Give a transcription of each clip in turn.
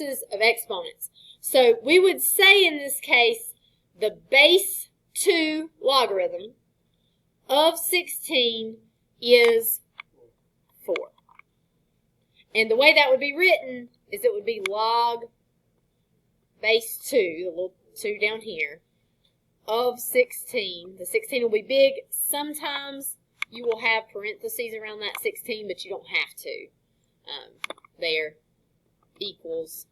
of exponents. So we would say in this case the base 2 logarithm of 16 is 4. And the way that would be written is it would be log base 2, the little 2 down here, of 16. The 16 will be big. Sometimes you will have parentheses around that 16, but you don't have to. There equals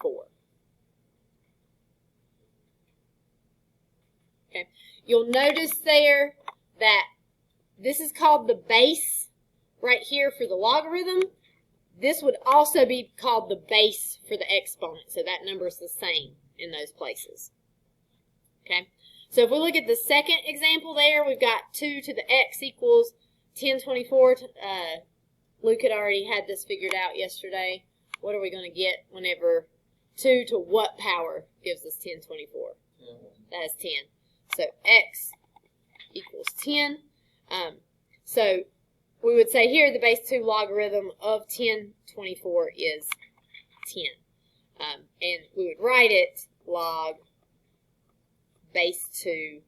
4. Okay. You'll notice there that this is called the base right here for the logarithm. This would also be called the base for the exponent, so that number is the same in those places. Okay. So if we look at the second example there, we've got 2 to the x equals 1024. Luke had already had this figured out yesterday. What are we going to get whenever 2 to what power gives us 1024? That is 10. So x equals 10. So we would say here the base 2 logarithm of 1024 is 10. And we would write it log base 2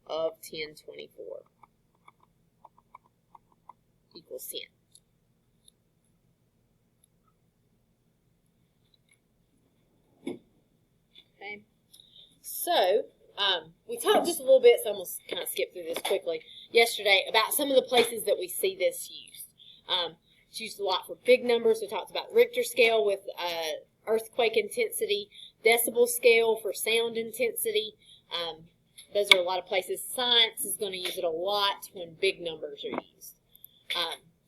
of 1024 equals 10. Okay. So, we talked just a little bit, so I'm going to kind of skip through this quickly, yesterday about some of the places that we see this used. It's used a lot for big numbers. We talked about Richter scale with earthquake intensity, decibel scale for sound intensity. Those are a lot of places. Science is going to use it a lot when big numbers are used.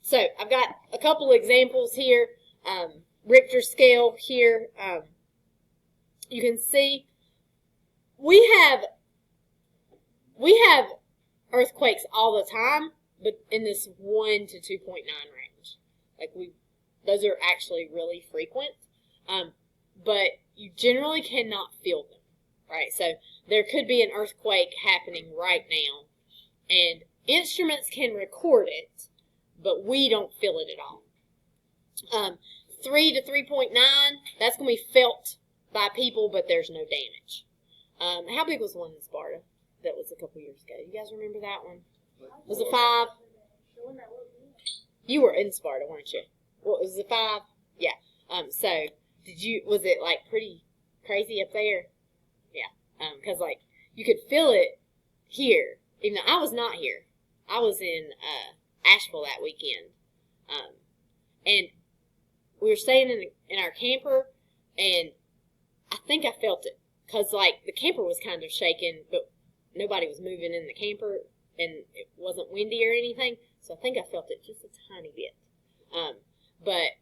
So I've got a couple examples here. Richter scale here. You can see we have earthquakes all the time, but in this 1 to 2.9 range. Like those are actually really frequent, but you generally cannot feel them, right? So there could be an earthquake happening right now, and instruments can record it, but we don't feel it at all. 3 to 3.9, that's going to be felt by people, but there's no damage. How big was the one in Sparta that was a couple years ago? You guys remember that one? Was it 5? You were in Sparta, weren't you? What was it, 5? Yeah. So was it like pretty crazy up there? Yeah. Because like you could feel it here, even though I was not here. I was in Asheville that weekend, and we were staying in our camper, and I think I felt it because like the camper was kind of shaking, but nobody was moving in the camper, and it wasn't windy or anything, so I think I felt it just a tiny bit. But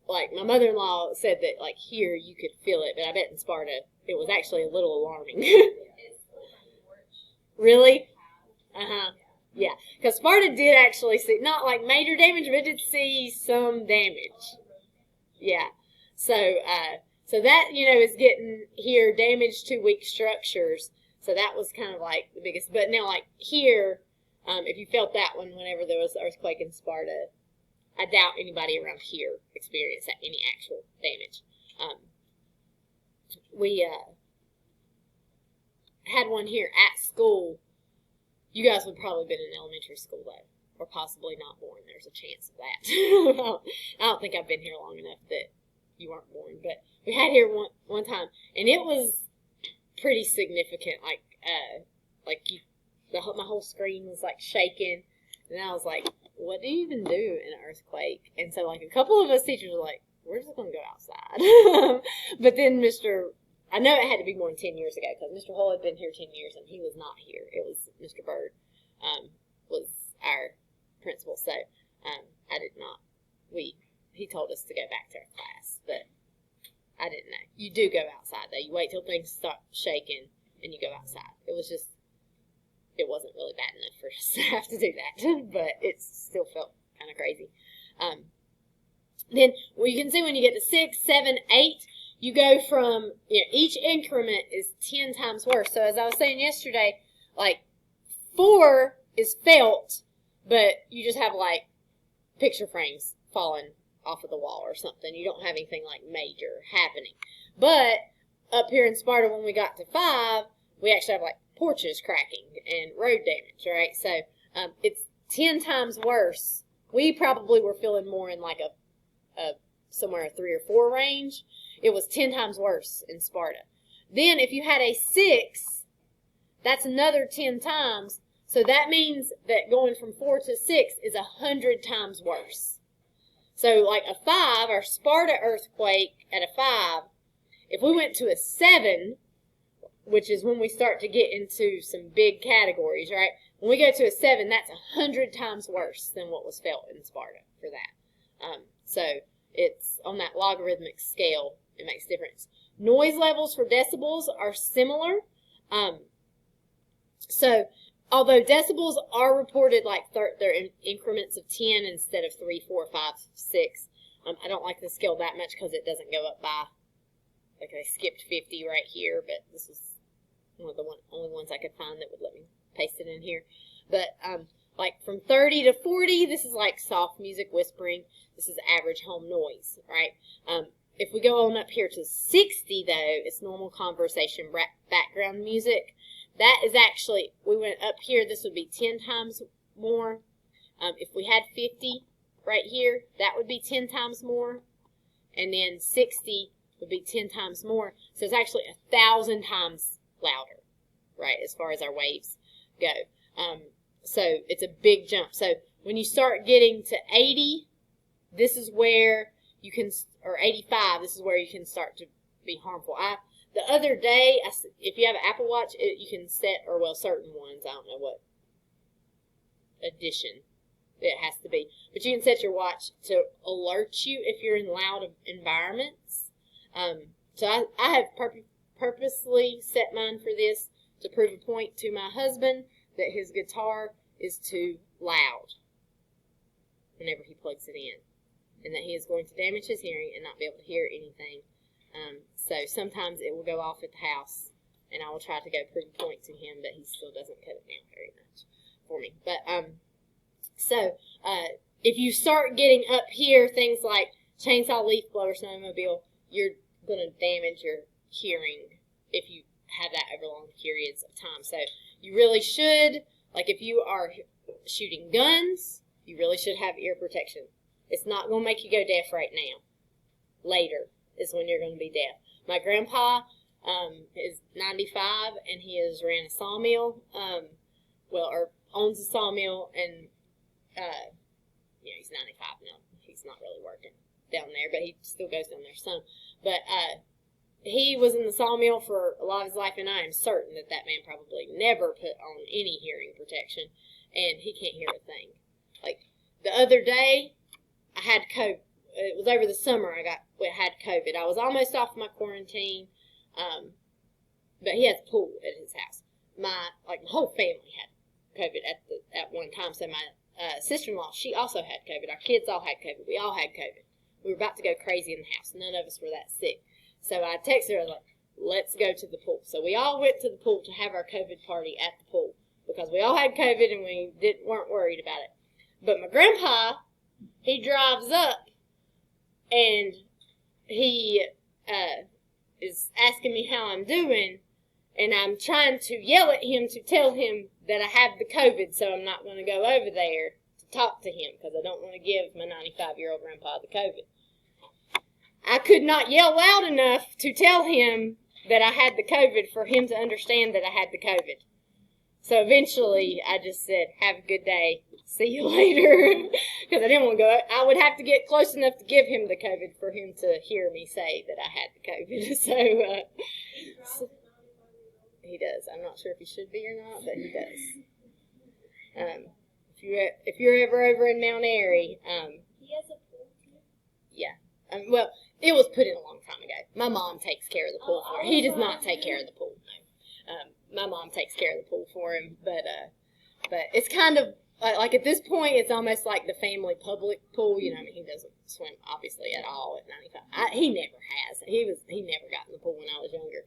like my mother-in-law said that like here you could feel it, but I bet in Sparta it was actually a little alarming. Really? Yeah, because Sparta did actually see, not like major damage, but it did see some damage. Yeah. So that, is getting here damage to weak structures. So that was kind of like the biggest. But now like here, if you felt that one whenever there was an earthquake in Sparta, I doubt anybody around here experienced any actual damage. We had one here at school. You guys would probably have been in elementary school, though, or possibly not born. There's a chance of that. I don't think I've been here long enough that you weren't born, but we had here one time, and it was pretty significant. My whole screen was like shaking, and I was like, "What do you even do in an earthquake?" And so, like, a couple of us teachers were like, "We're just going to go outside." But then I know it had to be more than 10 years ago because Mr. Hull had been here 10 years and he was not here. It was Mr. Bird was our principal, so I did not. He told us to go back to our class, but I didn't know. You do go outside though. You wait till things start shaking and you go outside. It wasn't really bad enough for us to have to do that, but it still felt kind of crazy. Then you can see when you get to 6, 7, 8. You go from, each increment is 10 times worse. So as I was saying yesterday, like 4 is felt, but you just have like picture frames falling off of the wall or something. You don't have anything like major happening. But up here in Sparta, when we got to 5, we actually have like porches cracking and road damage, right? So it's 10 times worse. We probably were feeling more in like a somewhere a 3 or 4 range. It was 10 times worse in Sparta. Then if you had a 6, that's another 10 times. So that means that going from 4 to 6 is 100 times worse. So like a 5, our Sparta earthquake at a 5, if we went to a 7, which is when we start to get into some big categories, right? When we go to a 7, that's 100 times worse than what was felt in Sparta for that. So it's on that logarithmic scale, it makes a difference. Noise levels for decibels are similar. So although decibels are reported like they're in increments of 10 instead of 3, 4, 5, 6, I don't like the scale that much because it doesn't go up by, like I skipped 50 right here, but this is one of the only ones I could find that would let me paste it in here. But like from 30 to 40, this is like soft music whispering. This is average home noise, right? If we go on up here to 60, though, it's normal conversation background music. That is actually, we went up here, this would be 10 times more. If we had 50 right here, that would be 10 times more. And then 60 would be 10 times more. So it's actually 1,000 times louder, right, as far as our waves go. So it's a big jump. So when you start getting to 80, this is where you can, or 85, this is where you can start to be harmful. The other day, if you have an Apple Watch, you can set, or well, certain ones, I don't know what edition it has to be, but you can set your watch to alert you if you're in loud environments. So I have purposely set mine for this to prove a point to my husband that his guitar is too loud whenever he plugs it in, and that he is going to damage his hearing and not be able to hear anything. So sometimes it will go off at the house, and I will try to go prove a point to him, but he still doesn't cut it down very much for me. But if you start getting up here, things like chainsaw, leaf blower, snowmobile, you're going to damage your hearing if you have that over long periods of time. So you really should, like if you are shooting guns, you really should have ear protection. It's not going to make you go deaf right now. Later is when you're going to be deaf. My grandpa is 95, and he has ran a sawmill, or owns a sawmill, and he's 95 now. He's not really working down there, but he still goes down there some. But he was in the sawmill for a lot of his life, and I am certain that that man probably never put on any hearing protection, and he can't hear a thing. Like the other day, I had COVID. It was over the summer I had COVID. I was almost off my quarantine, but he has a pool at his house. My whole family had COVID at one time. So my sister-in-law, she also had COVID. Our kids all had COVID. We all had COVID. We were about to go crazy in the house. None of us were that sick. So I texted her, I was like, let's go to the pool. So we all went to the pool to have our COVID party at the pool because we all had COVID and we weren't worried about it. But my grandpa, he drives up and he is asking me how I'm doing, and I'm trying to yell at him to tell him that I have the COVID, so I'm not going to go over there to talk to him because I don't want to give my 95-year-old grandpa the COVID. I could not yell loud enough to tell him that I had the COVID for him to understand that I had the COVID. So eventually, I just said, have a good day. See you later. Because I didn't want to go. I would have to get close enough to give him the COVID for him to hear me say that I had the COVID. So he does. I'm not sure if he should be or not, but he does. If you're ever over in Mount Airy, He has a pool too? Yeah. Well, it was put in a long time ago. My mom takes care of the pool for him. He does not take care of the pool. My mom takes care of the pool for him, but it's kind of like at this point, it's almost like the family public pool. You know, I mean, he doesn't swim obviously at all at 95. He never has. He never got in the pool when I was younger.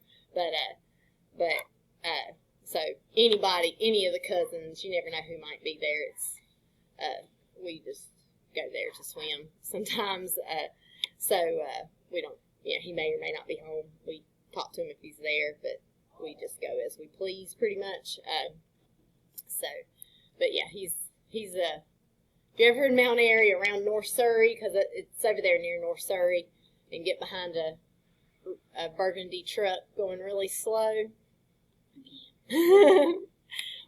So any of the cousins, you never know who might be there. It's we just go there to swim sometimes. We don't, he may or may not be home. We talk to him if he's there, but we just go as we please pretty much. But yeah, he's if you're ever in Mount Airy around North Surrey, because it's over there near North Surrey, and get behind a burgundy truck going really slow,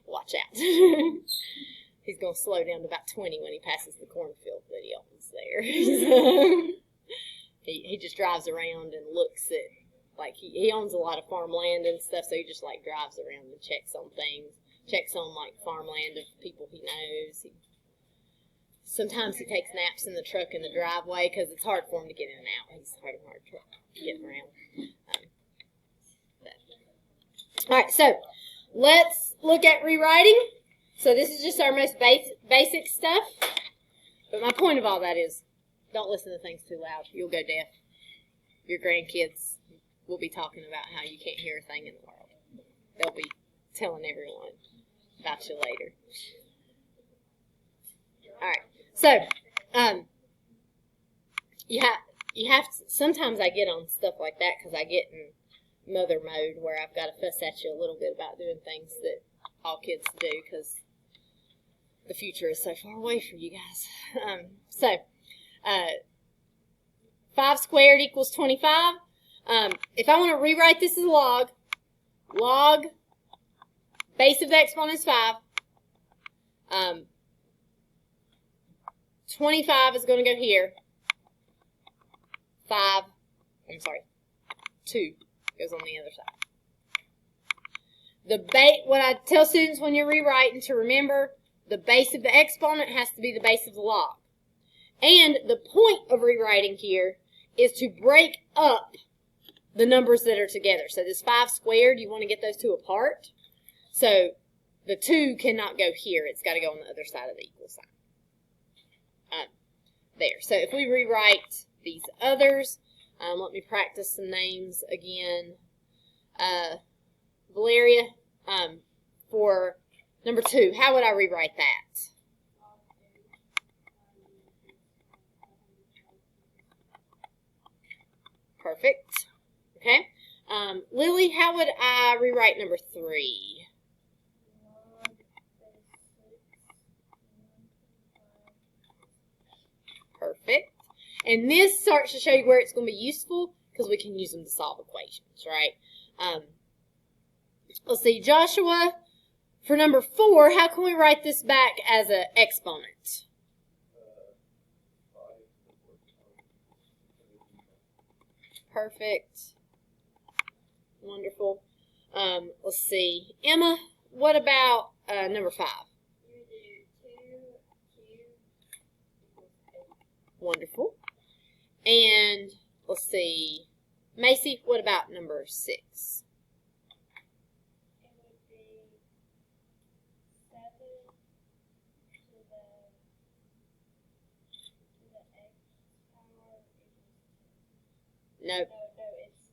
watch out. He's going to slow down to about 20 when he passes the cornfield that he owns there. He just drives around and looks at, like, he owns a lot of farmland and stuff, so he just, like, drives around and checks on things, checks on, like, farmland of people he knows. Sometimes he takes naps in the truck in the driveway because it's hard for him to get in and out. He's hard getting around. All right, so let's look at rewriting. So this is just our most basic stuff. But my point of all that is, don't listen to things too loud. You'll go deaf. Your grandkids will be talking about how you can't hear a thing in the world. They'll be telling everyone about you later. All right. So, you have to, sometimes I get on stuff like that because I get in mother mode where I've got to fuss at you a little bit about doing things that all kids do because the future is so far away from you guys. 5 squared equals 25. If I want to rewrite this as a log, base of the exponent is 5. 25 is going to go here. 2 goes on the other side. What I tell students when you're rewriting to remember, the base of the exponent has to be the base of the log. And the point of rewriting here is to break up the numbers that are together. So this 5 squared, you want to get those two apart. So the 2 cannot go here. It's got to go on the other side of the equal sign. There. So if we rewrite these others, let me practice some names again. Valeria, for number 2, how would I rewrite that? Perfect. Okay. Lily, how would I rewrite number 3? Perfect. And this starts to show you where it's going to be useful because we can use them to solve equations, right? Let's see, Joshua, for number 4, how can we write this back as an exponent? Perfect. Wonderful. Let's see, Emma, what about number 5? Wonderful. And let's see, Macy, what about number 6? It would be 7 to the x power equals 10. No. No, it's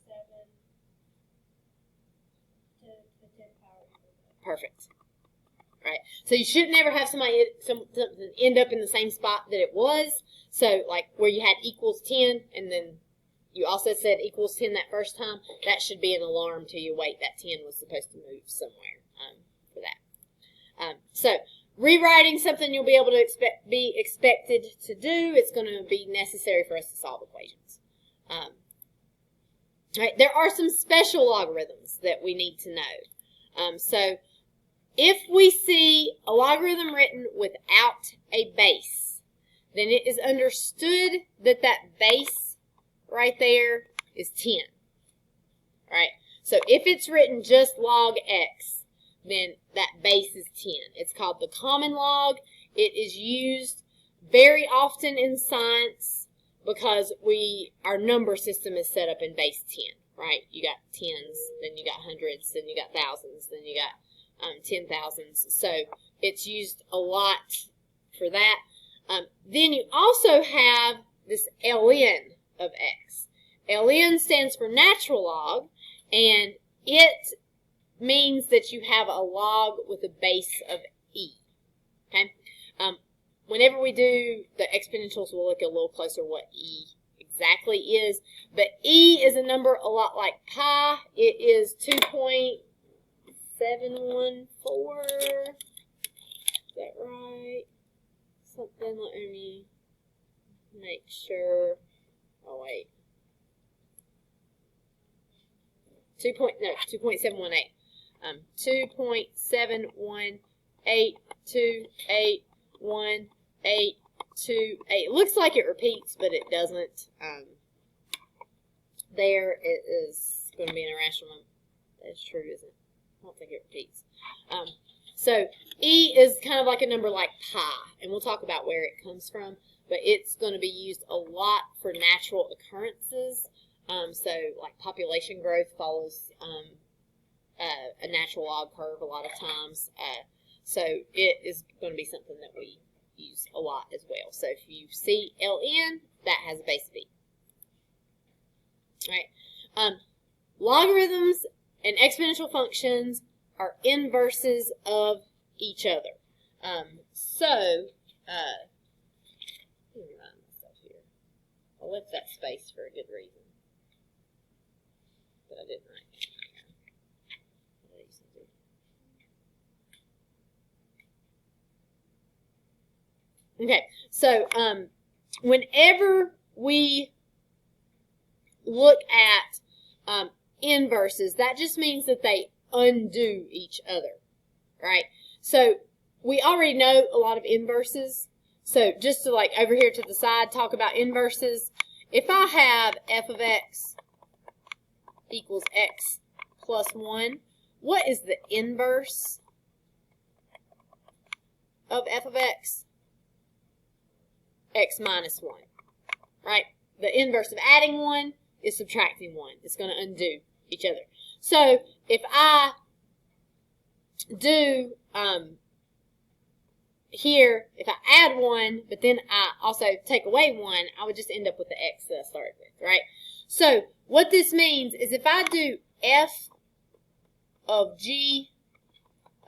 7 to the 10 power equals 10. Perfect. Right. So you should never have something end up in the same spot that it was. So like where you had equals 10 and then you also said equals 10 that first time, that should be an alarm to you. Wait, that 10 was supposed to move somewhere for that. So rewriting something you'll be able to be expected to do, it's going to be necessary for us to solve equations. Right. There are some special logarithms that we need to know. So if we see a logarithm written without a base, then it is understood that that base right there is 10. Right? So if it's written just log x, then that base is 10. It's called the common log. It is used very often in science because our number system is set up in base 10. Right? You got tens, then you got hundreds, then you got thousands, then you got 10,000s. So it's used a lot for that. Then you also have this ln of x. ln stands for natural log, and it means that you have a log with a base of e. Okay. whenever we do the exponentials, we'll look a little closer what e exactly is. But e is a number a lot like pi. It is 2.714. Is that right? Something, let me make sure. Oh, wait. 2.718. 2.718281828. It looks like it repeats, but it doesn't. There it is going to be an irrational number. That's true, isn't it? I don't think it repeats. So e is kind of like a number like pi, and we'll talk about where it comes from, but it's going to be used a lot for natural occurrences. So like population growth follows a natural log curve a lot of times. So it is going to be something that we use a lot as well. So if you see ln, that has a base of e. All right. Logarithms and exponential functions are inverses of each other. Let me remind myself here. I left that space for a good reason, but I didn't write it. Okay, so whenever we look at inverses, that just means that they undo each other, right? So we already know a lot of inverses. So just to like over here to the side talk about inverses, if I have f of x equals x plus 1, what is the inverse of f of x? X minus 1, right? The inverse of adding 1 is subtracting 1. It's going to undo each other. So if I do here, if I add 1, but then I also take away 1, I would just end up with the x that I started with, right? So what this means is if I do f of g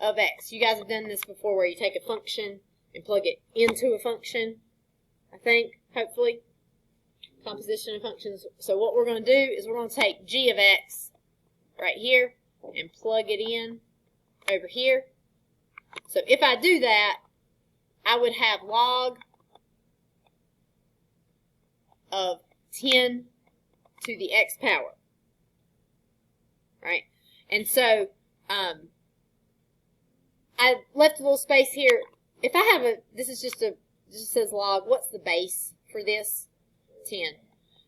of x, you guys have done this before where you take a function and plug it into a function, I think, hopefully. Composition of functions. So what we're going to do is we're going to take g of x right here and plug it in over here. So if I do that, I would have log of 10 to the x power, right? And so I left a little space here. If I have this is just just says log. What's the base for this? 10.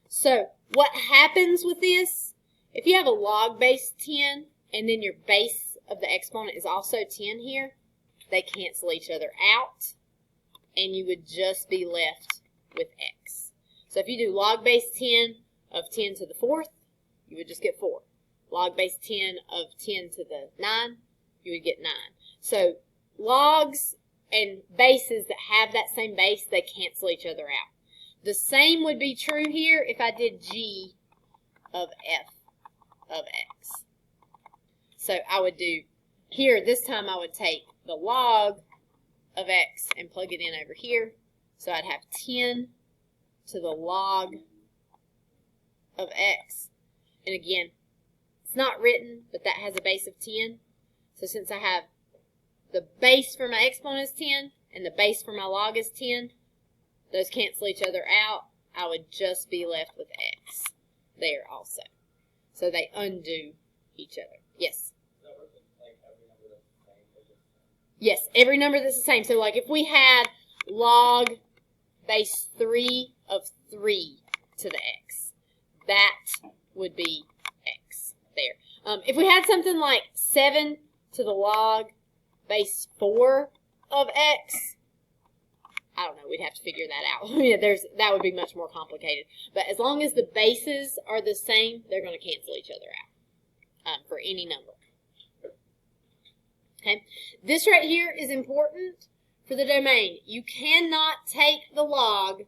So what happens with this, if you have a log base 10 and then your base of the exponent is also 10 here, they cancel each other out and you would just be left with x. So if you do log base 10 of 10 to the 4th, you would just get 4. Log base 10 of 10 to the 9, you would get 9. So logs and bases that have that same base, they cancel each other out. The same would be true here if I did g of f of x. So I would do here, this time I would take the log of x and plug it in over here. So I'd have 10 to the log of x. And again, it's not written, but that has a base of 10. So since I have the base for my exponent is 10 and the base for my log is 10, those cancel each other out. I would just be left with x there also. So they undo each other. Yes? Yes, every number that's the same. So like if we had log base 3 of 3 to the x, that would be x there. If we had something like 7 to the log base 4 of x, I don't know, we'd have to figure that out. Yeah, that would be much more complicated. But as long as the bases are the same, they're going to cancel each other out for any number. Okay, this right here is important for the domain. You cannot take the log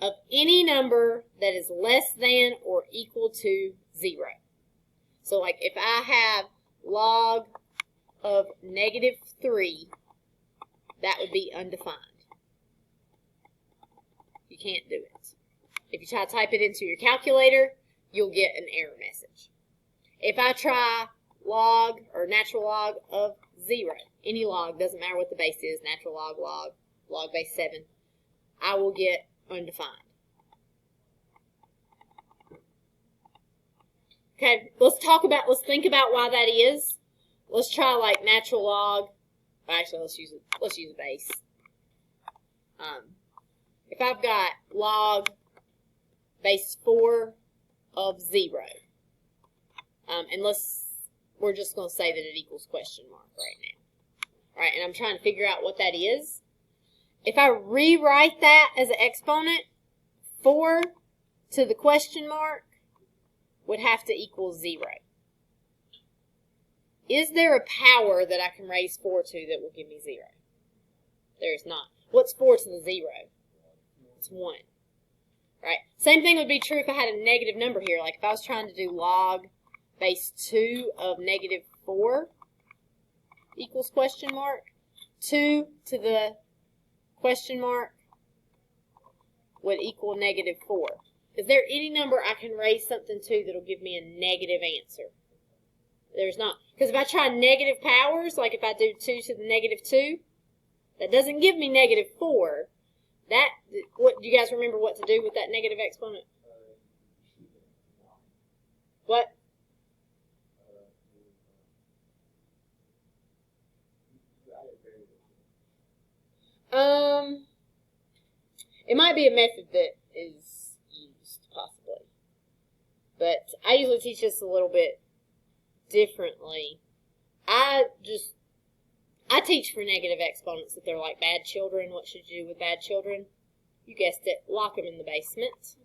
of any number that is less than or equal to 0. So like if I have log of -3, that would be undefined. You can't do it. If you try to type it into your calculator, you'll get an error message. If I try log or natural log of 0, any log, doesn't matter what the base is, natural log, log base 7, I will get undefined. Okay, let's think about why that is. Let's try like natural log. Actually, let's use a base. If I've got log base 4 of 0, and we're just going to say that it equals question mark right now. All right, and I'm trying to figure out what that is. If I rewrite that as an exponent, 4 to the question mark would have to equal 0. Is there a power that I can raise 4 to that will give me 0? There is not. What's 4 to the 0? It's 1. Right? Same thing would be true if I had a negative number here. Like if I was trying to do log base 2 of negative 4 equals question mark. 2 to the question mark would equal negative 4. Is there any number I can raise something to that will give me a negative answer? There's not. Because if I try negative powers, like if I do 2 to the negative 2, that doesn't give me negative 4. What do you guys remember what to do with that negative exponent? What? It might be a method that is used, possibly. But I usually teach this a little bit differently. I teach for negative exponents that they're like bad children. What should you do with bad children? You guessed it, lock them in the basement.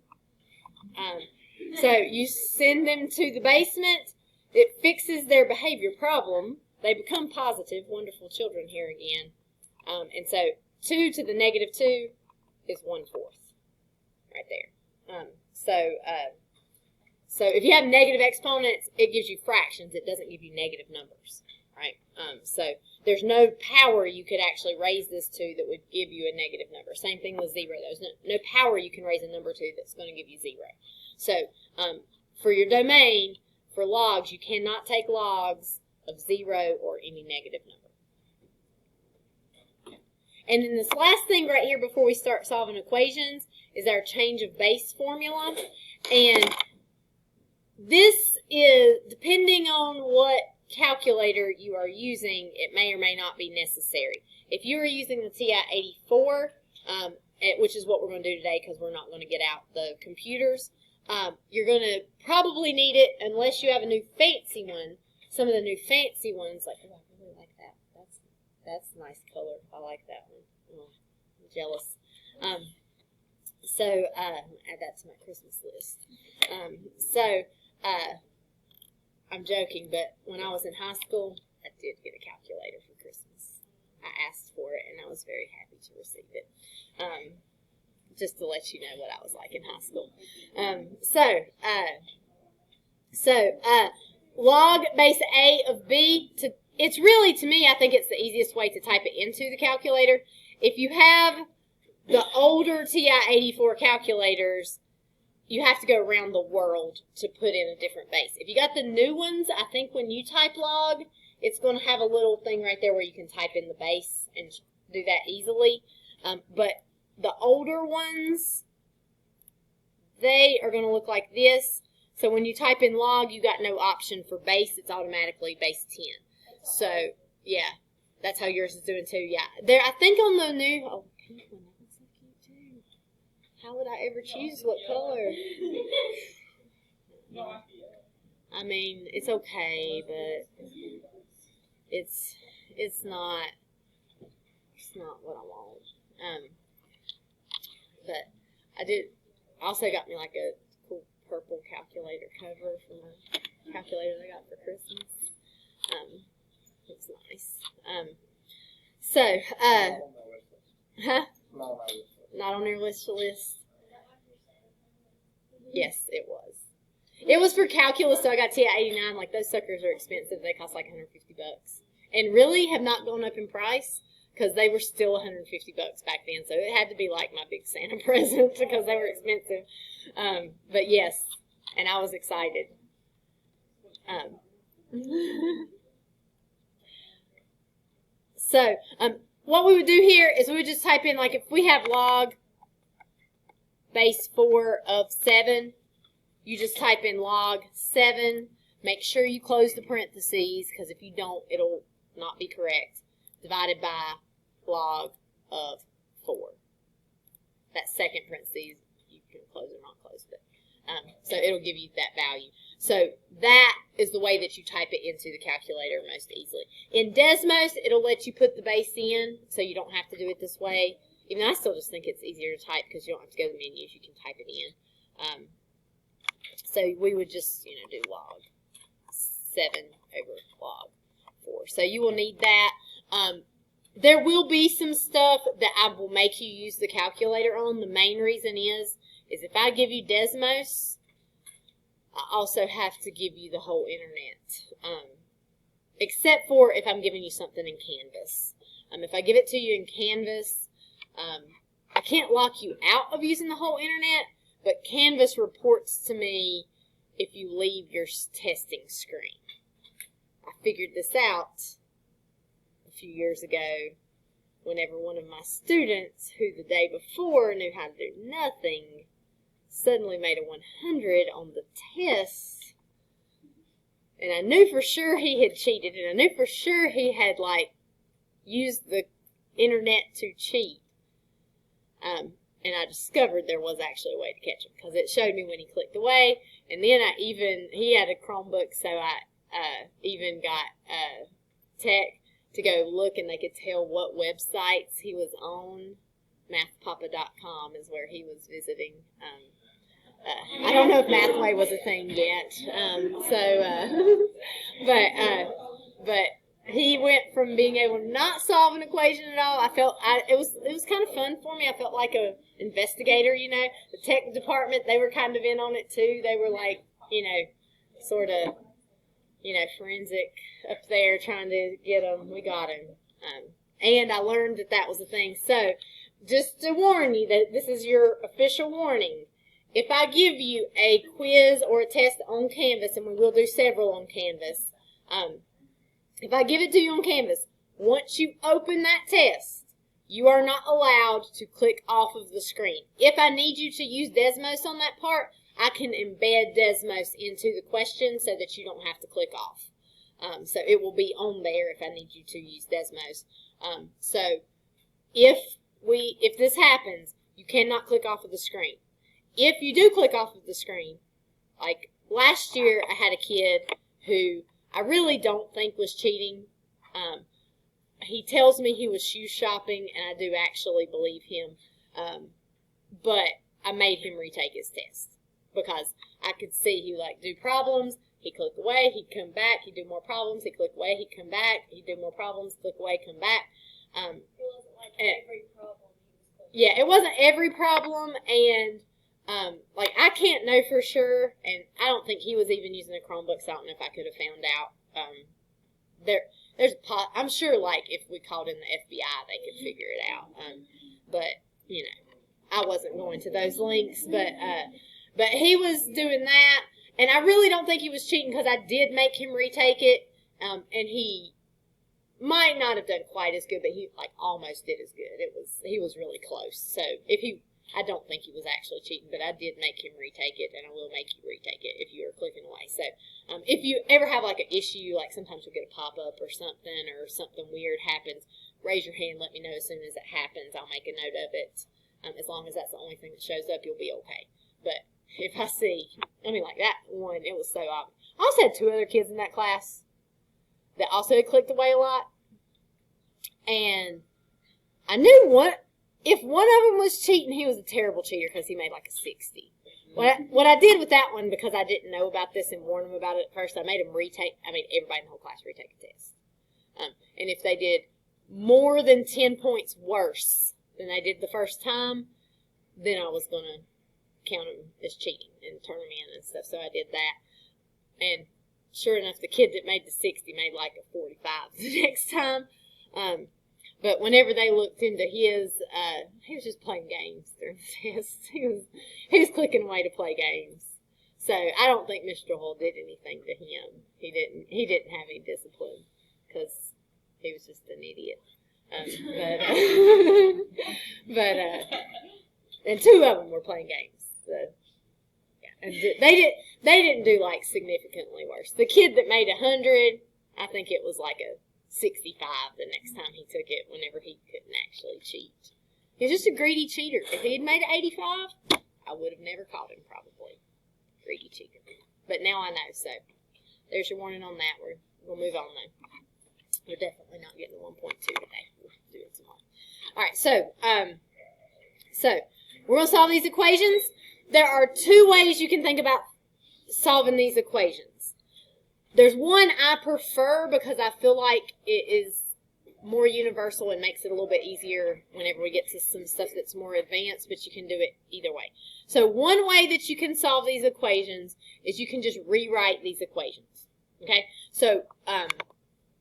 So you send them to the basement. It fixes their behavior problem. They become positive, wonderful children here again. And so 2 to the negative 2 is 1/4 right there. So if you have negative exponents, it gives you fractions. It doesn't give you negative numbers, right? So there's no power you could actually raise this to that would give you a negative number. Same thing with 0. There's no power you can raise a number to that's going to give you 0. So for your domain, for logs, you cannot take logs of 0 or any negative number. And then this last thing right here before we start solving equations is our change of base formula. And this is, depending on what calculator you are using, it may or may not be necessary. If you are using the TI-84, which is what we're going to do today because we're not going to get out the computers, you're going to probably need it unless you have a new fancy one. Some of the new fancy ones, like, oh, I really like that. That's a nice color. I like that one. Oh, I'm jealous. So add that to my Christmas list. I'm joking, but when I was in high school, I did get a calculator for Christmas. I asked for it, and I was very happy to receive it. Just to let you know what I was like in high school. Log base A of B, it's really, to me, I think it's the easiest way to type it into the calculator. If you have the older TI-84 calculators, you have to go around the world to put in a different base. If you got the new ones, I think when you type log, it's going to have a little thing right there where you can type in the base and do that easily. But the older ones, they are going to look like this. So when you type in log, you got no option for base. It's automatically base 10. So, yeah, that's how yours is doing too. Yeah, there. I think on the new, oh, pink one, that looks so cute too. How would I ever choose what color? I mean, it's okay, but it's not what I want. But I also got me like a cool purple calculator cover for my calculator that I got for Christmas. It's nice. Not on your list. Yes, it was. It was for calculus, so I got TI-89. Like, those suckers are expensive. They cost like $150. And really have not gone up in price because they were still $150 back then, so it had to be like my big Santa present because they were expensive. But yes, and I was excited. So, what we would do here is we would just type in, like, if we have log base 4 of 7, you just type in log 7. Make sure you close the parentheses, because if you don't, it'll not be correct. Divided by log of 4. That second parentheses, you can close or not close it. So it'll give you that value. So that is the way that you type it into the calculator most easily. In Desmos, it'll let you put the base in, so you don't have to do it this way. Even though I still just think it's easier to type because you don't have to go to the menus. You can type it in. So we would just, do log 7 over log 4. So you will need that. There will be some stuff that I will make you use the calculator on. The main reason is if I give you Desmos, I also have to give you the whole internet. Except for if I'm giving you something in Canvas. If I give it to you in Canvas, I can't lock you out of using the whole internet, but Canvas reports to me if you leave your testing screen. I figured this out a few years ago whenever one of my students, who the day before knew how to do nothing, suddenly made a 100 on the test. And I knew for sure he had cheated, and I knew for sure he had, used the internet to cheat. And I discovered there was actually a way to catch him, because it showed me when he clicked away. And then he had a Chromebook, so I even got tech to go look, and they could tell what websites he was on. MathPapa.com is where he was visiting. I don't know if Mathway was a thing yet. But he went from being able to not solve an equation at all. It was kind of fun for me. I felt like a investigator, The tech department, they were kind of in on it too. They were like, sort of, forensic up there trying to get him. We got him. And I learned that was a thing. So, just to warn you that this is your official warning. If I give you a quiz or a test on Canvas, and we will do several on Canvas, if I give it to you on Canvas, once you open that test, you are not allowed to click off of the screen. If I need you to use Desmos on that part, I can embed Desmos into the question so that you don't have to click off. So it will be on there if I need you to use Desmos. So if this happens, you cannot click off of the screen. If you do click off of the screen, like last year I had a kid who I really don't think was cheating. He tells me he was shoe shopping, and I do actually believe him. But I made him retake his test because I could see he would do problems. He'd click away, he'd come back, he'd do more problems, he'd click away, he'd come back, he'd do more problems, click away, come back. It wasn't like every problem he was clicking. Yeah, it wasn't every problem, and I can't know for sure, and I don't think he was even using a Chromebook, so I don't know if I could have found out. I'm sure, if we called in the FBI, they could figure it out. But I wasn't going to those links, but he was doing that, and I really don't think he was cheating because I did make him retake it, and he might not have done quite as good, but he almost did as good. He was really close. So I don't think he was actually cheating, but I did make him retake it, and I will make you retake it if you are clicking away. So if you ever have an issue, sometimes you'll get a pop-up or something weird happens, raise your hand, let me know as soon as it happens. I'll make a note of it. As long as that's the only thing that shows up, you'll be okay. But if I see, that one, it was so obvious. I also had 2 other kids in that class that also clicked away a lot. And I knew if one of them was cheating, he was a terrible cheater because he made a 60. What I did with that one, because I didn't know about this and warned him about it at first, I made everybody in the whole class retake a test. And if they did more than 10 points worse than they did the first time, then I was going to count them as cheating and turn them in and stuff. So I did that. And sure enough, the kid that made the 60 made a 45 the next time. But whenever they looked into his, he was just playing games during the test. He was clicking away to play games. So I don't think Mr. Hull did anything to him. He didn't have any discipline because he was just an idiot. And two of them were playing games. So, yeah. And they didn't do like significantly worse. The kid that made 100, I think it was like a 65 the next time he took it, whenever he couldn't actually cheat. He was just a greedy cheater. If he had made it 85, I would have never caught him, probably. Greedy cheater. But now I know, so there's your warning on that. We'll move on, though. We're definitely not getting the 1.2 today. We'll do it tomorrow. All right, so we're going to solve these equations. There are two ways you can think about solving these equations. There's one I prefer because I feel like it is more universal and makes it a little bit easier whenever we get to some stuff that's more advanced, but you can do it either way. So one way that you can solve these equations is you can just rewrite these equations. Okay? So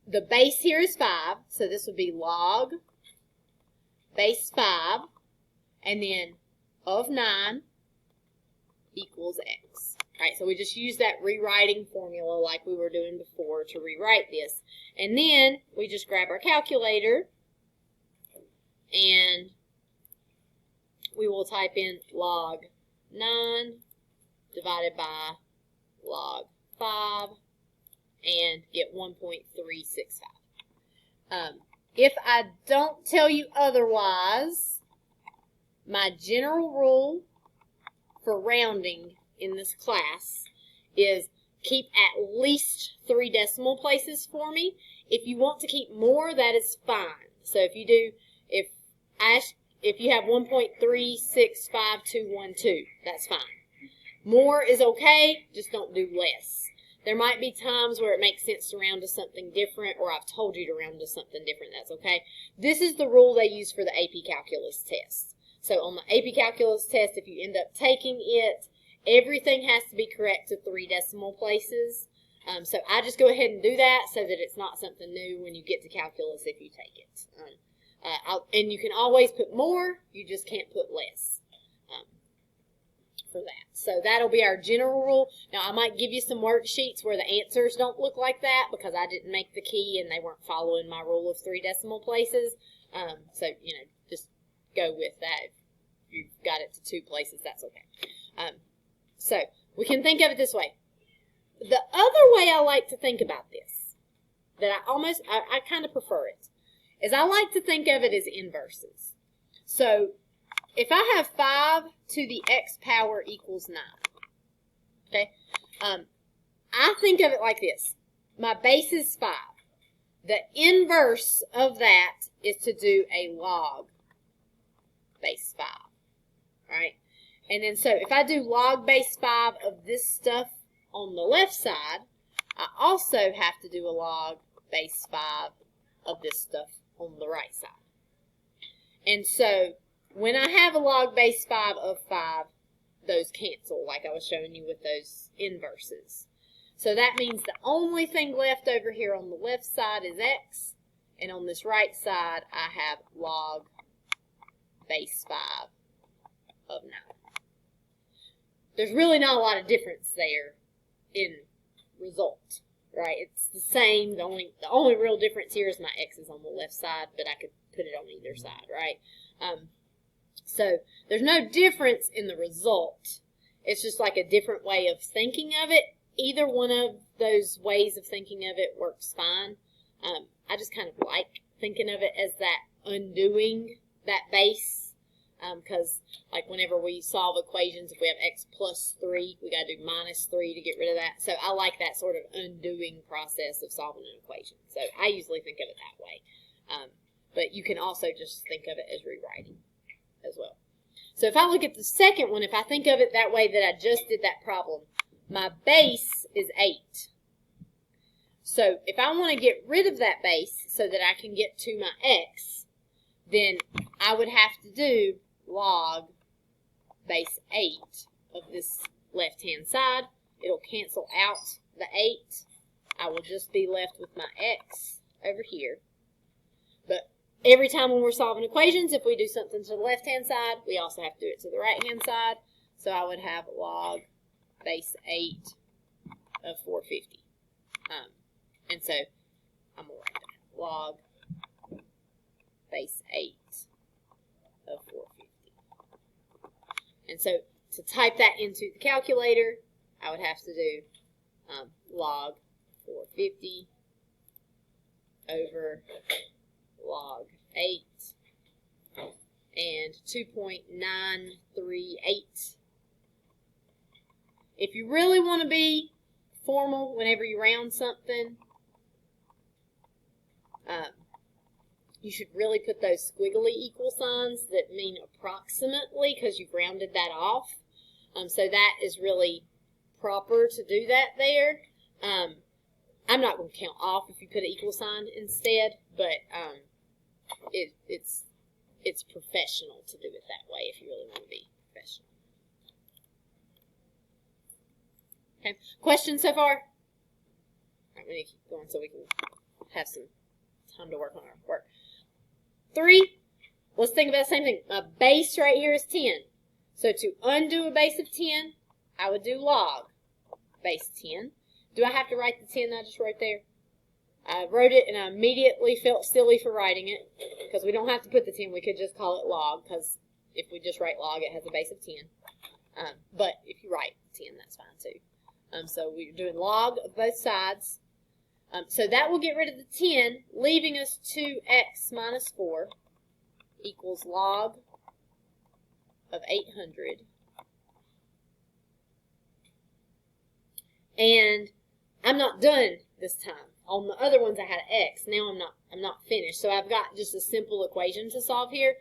the base here is 5, so this would be log base 5, and then of 9 equals x. All right, so we just use that rewriting formula like we were doing before to rewrite this. And then we just grab our calculator and we will type in log 9 divided by log 5 and get 1.365. If I don't tell you otherwise, my general rule for rounding in this class is keep at least 3 decimal places for me. If you want to keep more, that is fine. So if you do, if you have 1.365212, that's fine. More is okay, just don't do less. There might be times where it makes sense to round to something different, or I've told you to round to something different, that's okay. This is the rule they use for the AP Calculus test. So on the AP Calculus test, if you end up taking it, everything has to be correct to 3 decimal places. So I just go ahead and do that so that it's not something new when you get to calculus if you take it. And you can always put more, you just can't put less for that. So that'll be our general rule. Now I might give you some worksheets where the answers don't look like that because I didn't make the key and they weren't following my rule of 3 decimal places. So, just go with that. If you've got it to 2 places, that's okay. So we can think of it this way. The other way I like to think about this, that I kind of prefer it, is I like to think of it as inverses. So if I have 5 to the x power equals 9, okay, I think of it like this. My base is 5. The inverse of that is to do a log base 5, all right? And then so if I do log base 5 of this stuff on the left side, I also have to do a log base 5 of this stuff on the right side. And so when I have a log base 5 of 5, those cancel like I was showing you with those inverses. So that means the only thing left over here on the left side is x, and on this right side I have log base 5 of 9. There's really not a lot of difference there in result, right? It's the same. The only real difference here is my x is on the left side, but I could put it on either side, right? So there's no difference in the result. It's just like a different way of thinking of it. Either one of those ways of thinking of it works fine. I just kind of like thinking of it as that undoing that base. Because like whenever we solve equations, if we have x plus 3, we got to do minus 3 to get rid of that. So I like that sort of undoing process of solving an equation. So I usually think of it that way. But you can also just think of it as rewriting as well. So if I look at the second one, if I think of it that way that I just did that problem, my base is 8. So if I want to get rid of that base so that I can get to my x, then I would have to do log base 8 of this left-hand side. It'll cancel out the 8. I will just be left with my x over here. But every time when we're solving equations, if we do something to the left-hand side, we also have to do it to the right-hand side. So I would have log base 8 of 450. And so I'm going to write that. Log base 8 of 450. And so to type that into the calculator, I would have to do log 450 over log 8 and 2.938. If you really want to be formal whenever you round something, you should really put those squiggly equal signs that mean approximately, because you've rounded that off. So that is really proper to do that there. I'm not going to count off if you put an equal sign instead, but it's professional to do it that way if you really want to be professional. Okay, questions so far? All right, we need to keep going so we can have some time to work on our work. 3, let's think about the same thing. My base right here is 10. So to undo a base of 10, I would do log base 10. Do I have to write the 10 I just wrote there? I wrote it and I immediately felt silly for writing it because we don't have to put the 10. We could just call it log because if we just write log, it has a base of 10. But if you write 10, that's fine too. So we're doing log of both sides. So that will get rid of the 10, leaving us 2x minus 4 equals log of 800. And I'm not done this time. On the other ones I had an x. Now I'm not finished. So I've got just a simple equation to solve here.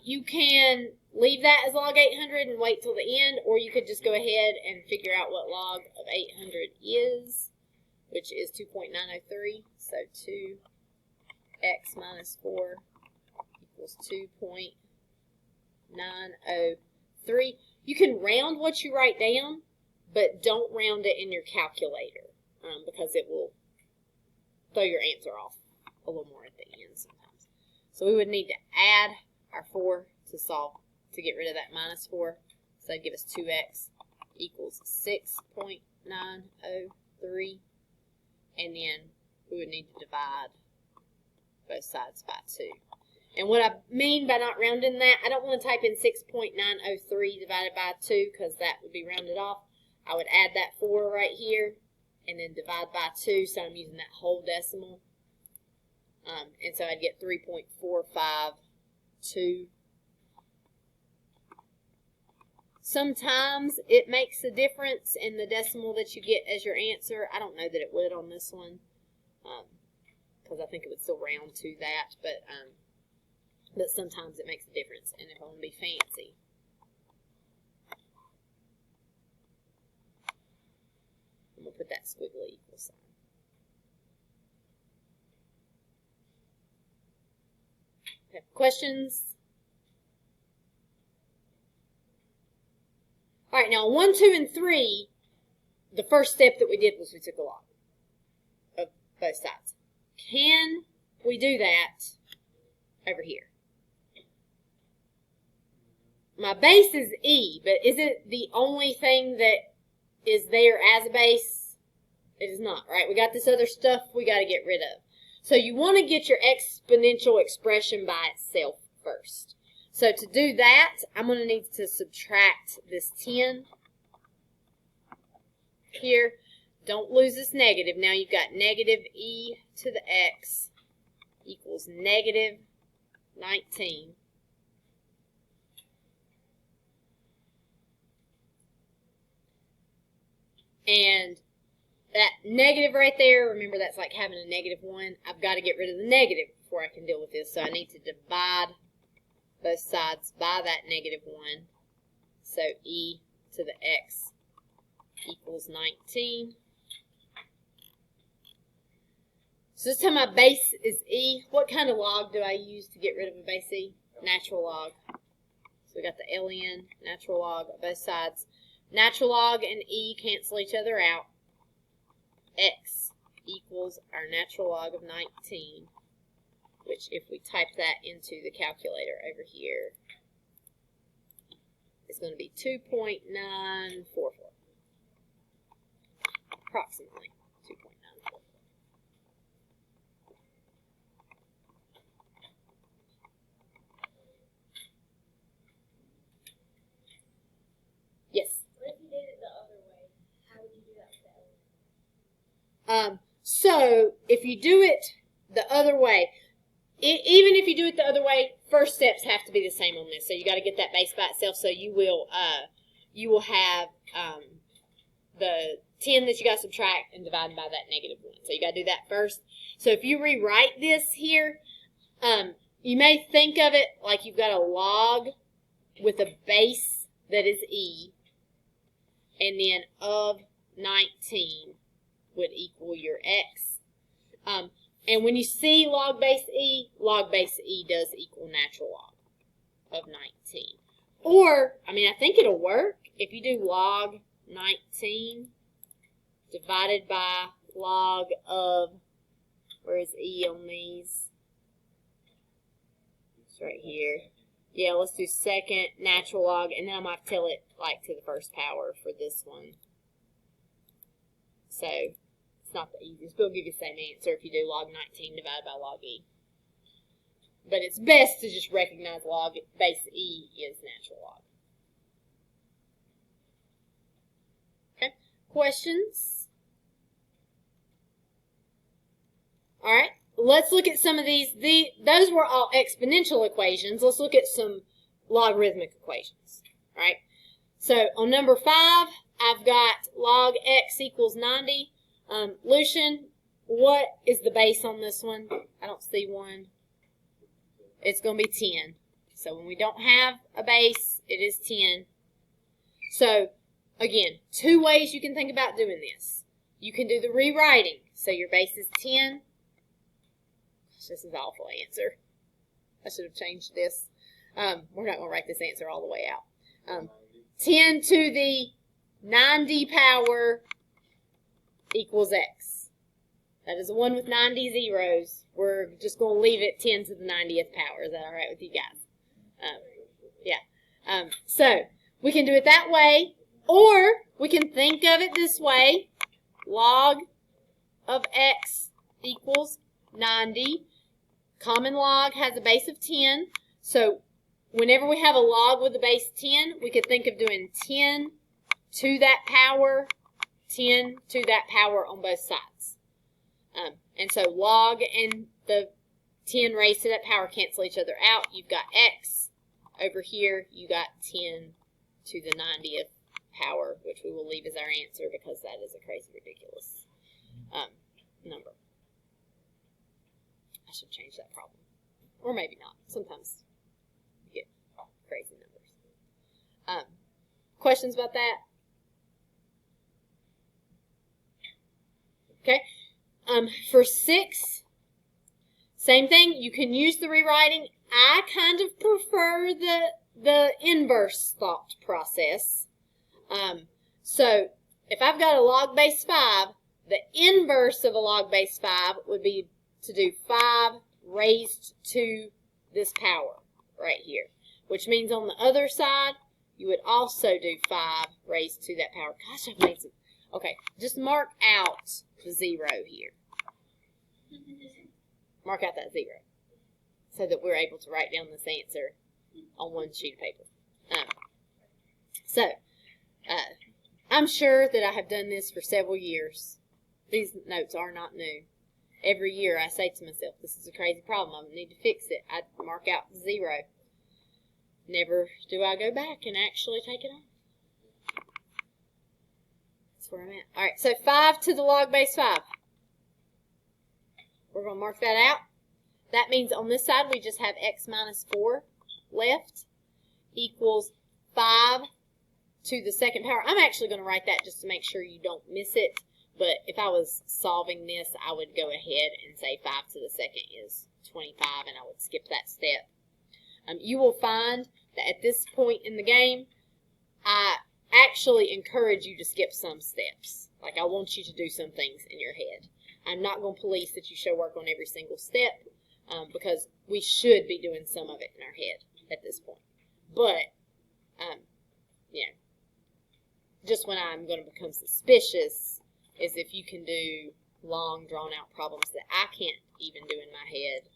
You can leave that as log 800 and wait till the end, or you could just go ahead and figure out what log of 800 is, which is 2.903. So 2x minus 4 equals 2.903. You can round what you write down, but don't round it in your calculator because it will throw your answer off a little more at the end sometimes. So we would need to add our 4 to solve, to get rid of that minus 4. So that'd give us 2x equals 6.903. And then we would need to divide both sides by 2. And what I mean by not rounding that, I don't want to type in 6.903 divided by 2 because that would be rounded off. I would add that 4 right here and then divide by 2, so I'm using that whole decimal. And so I'd get 3.452. Sometimes it makes a difference in the decimal that you get as your answer. I don't know that it would on this one because I think it would still round to that, but sometimes it makes a difference, and if I want to be fancy, I'm going to put that squiggly equal sign. Okay, questions? All right, now 1, 2, and 3, the first step that we did was we took a log of both sides. Can we do that over here? My base is e, but is it the only thing that is there as a base? It is not, right? We got this other stuff we got to get rid of. So you want to get your exponential expression by itself first. So to do that, I'm going to need to subtract this 10 here. Don't lose this negative. Now you've got negative e to the x equals negative 19. And that negative right there, remember that's like having a negative 1. I've got to get rid of the negative before I can deal with this. So I need to divide both sides by that negative 1. So e to the x equals 19. So this time my base is e. What kind of log do I use to get rid of a base e? Natural log. So we got the ln, natural log of both sides. Natural log and e cancel each other out. X equals our natural log of 19, which if we type that into the calculator over here, it's going to be 2.944. Approximately 2.944. Yes? What if you did it the other way? How would you do that with the other? So if you do it the other way, even if you do it the other way, first steps have to be the same on this. So you got to get that base by itself. So you will have the 10 that you got to subtract and divide by that -1. So you got to do that first. So if you rewrite this here, you may think of it like you've got a log with a base that is e, and then of 19 would equal your x. And when you see log base e does equal natural log of 19. Or, I mean, I think it'll work if you do log 19 divided by log of, where is e on these? It's right here. Yeah, let's do second natural log, and then I might tell it like to the first power for this one. So it's not the easiest, but it'll give you the same answer if you do log 19 divided by log e. But it's best to just recognize log base e is natural log. Okay, questions? All right, let's look at some of these. Those were all exponential equations. Let's look at some logarithmic equations. All right, so on number 5, I've got log x equals 90. Lucian, what is the base on this one? I don't see one. It's going to be 10. So when we don't have a base, it is 10. So, again, 2 ways you can think about doing this. You can do the rewriting. So your base is 10. This is an awful answer. I should have changed this. We're not going to write this answer all the way out. 10 to the 90 power equals x. That is a 1 with 90 zeros. We're just going to leave it 10 to the 90th power. Is that all right with you guys? Yeah. So we can do it that way, or we can think of it this way. Log of x equals 90. Common log has a base of 10. So whenever we have a log with a base 10, we could think of doing 10 to that power, 10 to that power on both sides. And so log and the 10 raised to that power cancel each other out. You've got x. Over here, you got 10 to the 90th power, which we will leave as our answer because that is a crazy, ridiculous number. I should change that problem. Or maybe not. Sometimes you get crazy numbers. Questions about that? Okay. For 6, same thing. You can use the rewriting. I kind of prefer the inverse thought process. So if I've got a log base 5, the inverse of a log base 5 would be to do 5 raised to this power right here, which means on the other side, you would also do 5 raised to that power. Gosh, I've made some. Okay, just mark out the 0 here. Mark out that 0 so that we're able to write down this answer on one sheet of paper. I'm sure that I have done this for several years. These notes are not new. Every year I say to myself, this is a crazy problem. I need to fix it. I mark out 0. Never do I go back and actually take it off. That's where I'm at. All right, so 5 to the log base 5. We're going to mark that out. That means on this side we just have x minus 4 left equals 5 to the second power. I'm actually going to write that just to make sure you don't miss it. But if I was solving this, I would go ahead and say 5 to the second is 25, and I would skip that step. You will find that at this point in the game, I actually encourage you to skip some steps. Like, I want you to do some things in your head. I'm not going to police that you show work on every single step. because we should be doing some of it in our head at this point. But, you know, just when I'm going to become suspicious is if you can do long, drawn-out problems that I can't even do in my head.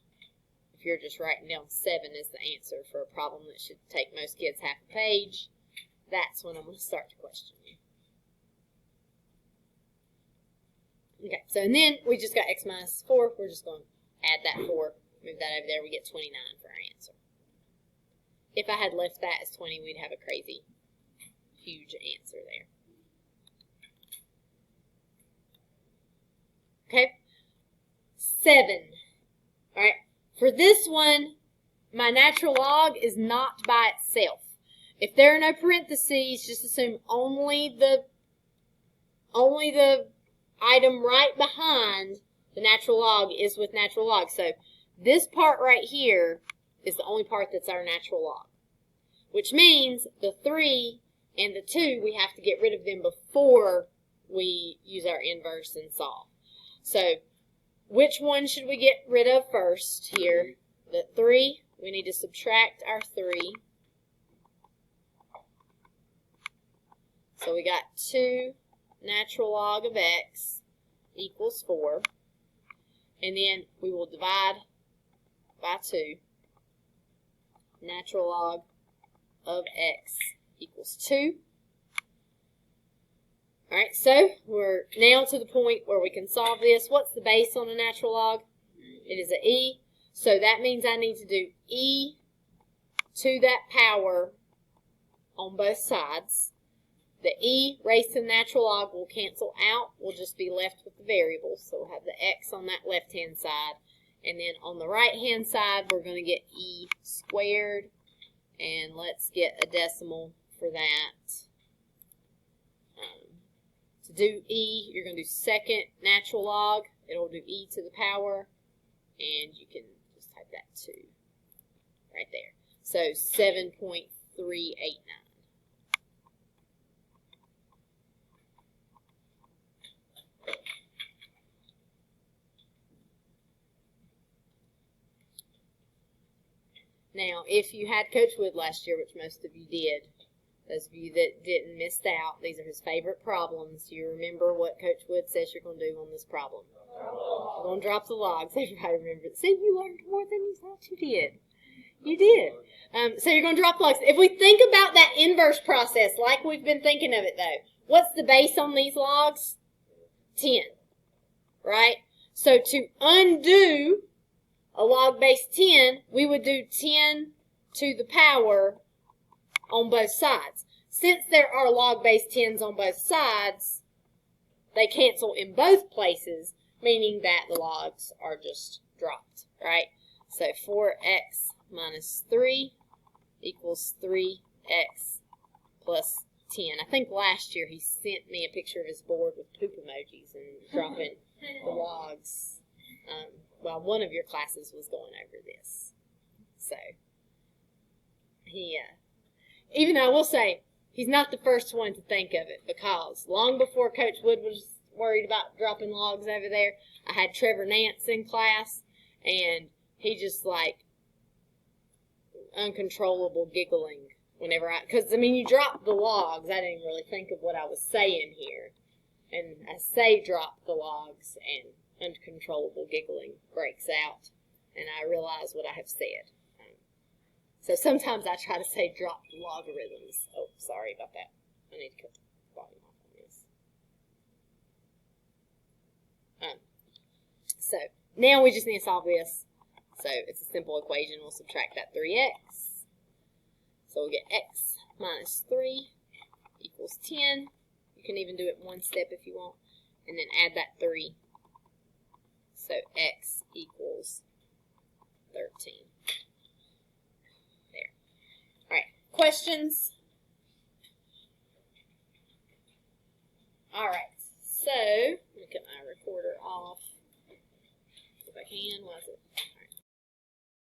If you're just writing down 7 as the answer for a problem that should take most kids half a page, that's when I'm going to start to question you. Okay, so and then we just got x minus 4. We're just going to add that 4, move that over there. We get 29 for our answer. If I had left that as 20, we'd have a crazy, huge answer there. Okay, 7. All right, for this one, my natural log is not by itself. If there are no parentheses, just assume only the item right behind the natural log is with natural log. So this part right here is the only part that's our natural log, which means the 3 and the 2, we have to get rid of them before we use our inverse and solve. So which one should we get rid of first here? The 3, we need to subtract our 3. So we got 2 natural log of x equals 4. And then we will divide by 2. Natural log of x equals 2. All right, so we're now to the point where we can solve this. What's the base on a natural log? It is an e. So that means I need to do e to that power on both sides. The e raised to the natural log will cancel out. We'll just be left with the variables. So we'll have the x on that left-hand side. And then on the right-hand side, we're going to get e squared. And let's get a decimal for that. To do e, you're going to do second natural log. It'll do e to the power. And you can just type that 2 right there. So 7.389. Now, if you had Coach Wood last year, which most of you did, those of you that didn't miss out, these are his favorite problems. Do you remember what Coach Wood says you're going to do on this problem? You're going to drop the logs. Everybody remembers. See, you learned more than you thought you did. You did. So you're going to drop the logs. If we think about that inverse process, like we've been thinking of it, though, what's the base on these logs? 10, right? So to undo a log base 10, we would do 10 to the power on both sides. Since there are log base 10s on both sides, they cancel in both places, meaning that the logs are just dropped, right? So 4x minus 3 equals 3x plus 10. I think last year he sent me a picture of his board with poop emojis and dropping the logs. Well, one of your classes was going over this. So, even though I will say, he's not the first one to think of it, because long before Coach Wood was worried about dropping logs over there, I had Trevor Nance in class, and he just like uncontrollable giggling whenever because I mean, you drop the logs. I didn't really think of what I was saying here. And I say drop the logs, and uncontrollable giggling breaks out, and I realize what I have said. So sometimes I try to say drop the logarithms. Oh, sorry about that. I need to cut the volume off on this. So now we just need to solve this. So it's a simple equation. We'll subtract that 3x. So we'll get x minus 3 equals 10. You can even do it one step if you want. And then add that 3. So x equals 13. There. All right. Questions? All right. So, let me cut my recorder off if I can. Why is it